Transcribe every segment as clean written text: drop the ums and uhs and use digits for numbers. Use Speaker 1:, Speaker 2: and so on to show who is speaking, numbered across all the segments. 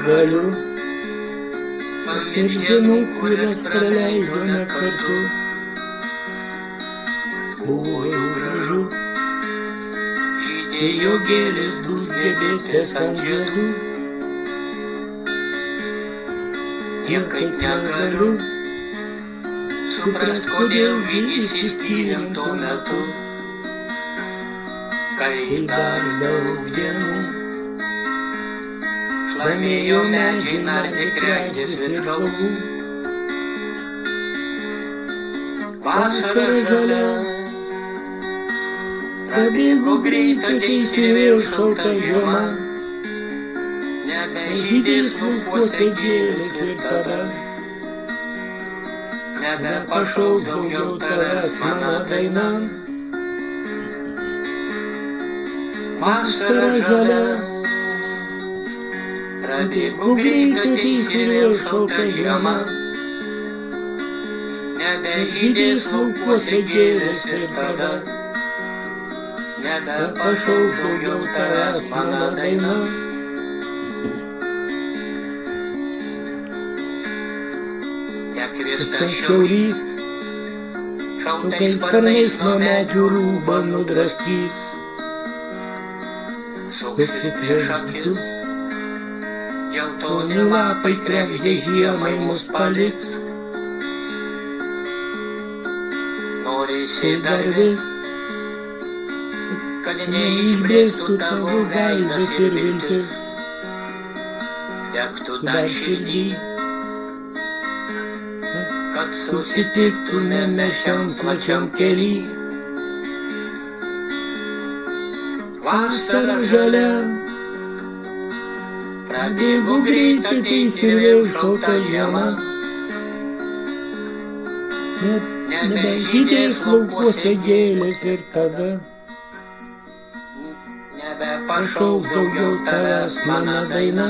Speaker 1: negaliu. Iš dienų, kurias praleidome kartu, buvo jau gražu. Žydėjo gėlės, dūzgė bitės ant žiedų. Niekaip negaliu suprast, kodėl gi išsiskyrėm tuo metu, kai dar daug dienų šlamėjo medžiai, nardė kregždės virš galvų. Vasara žalia prabėgo greit, ateis ir vėl šalta žiema. Nebežydės laukuose gėlės ir tada nebepašauks daugiau tavęs mano daina. Vasara žalia prabėgo greit, ateis ir vėl šalta žiema. Nebežydės laukuose gėlės ir tada nebepašauks daugiau tavęs mano daina. Kviestas šiaurys šaltais sparnais nuo medžių rūbą nudraskys. Suksis prieš akis, geltoni lapai kregždė žiemai mus paliks. Norisi dar vis, kad neišblėstų tavo veidas ir viltis, degtų dar širdį, kad susitiktumėme šiam plačiam kely. Vasara žalia prabėgo greit, ateis ir vėl šalta žiema. Nebežydės laukuose gėlės ir tada nebepašauks daugiau tavęs mano daina.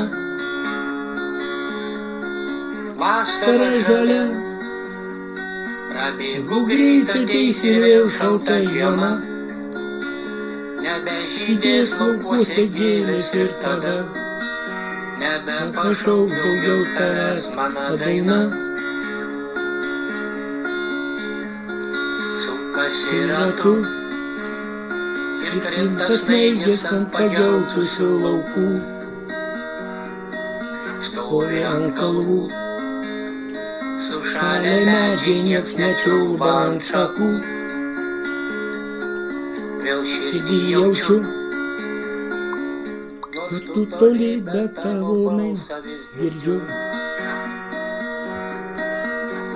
Speaker 1: Vasara žalia prabėgo greit, ateis ir vėl šalta žiema. Nebežydės laukuose gėlės ir tada nebepašauks daugiau tavęs mano daina. Sukasi ratu ir krinta snaigės ant pageltusių laukų. Stovi ant kalvų sušalę medžiai, nieks nečiulba ant šakų. Vėl širdį jaučiu, nors tu toli, bet tavo balsą vis girdžiu.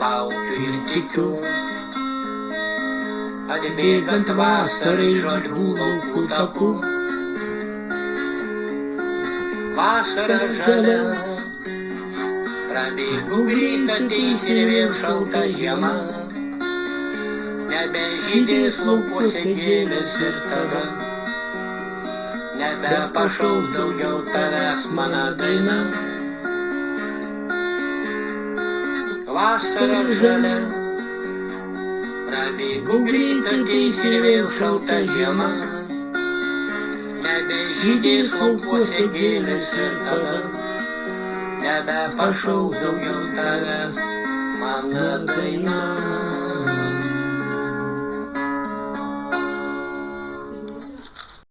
Speaker 1: Laukiu ir tikiu, atbėgant vasarai žalių laukų takų. Vasara žalia prabėgo greit, ateis ir vėl šalta žiema. Nebežydės laukuose gėlės ir tada nebepašauks daugiau tavęs mano daina. Vasara žalia prabėgo greit, ateis ir vėl šalta žiema. Nebežydės laukuose gėlės ir tada nebepašauks daugiau tavęs mano daina.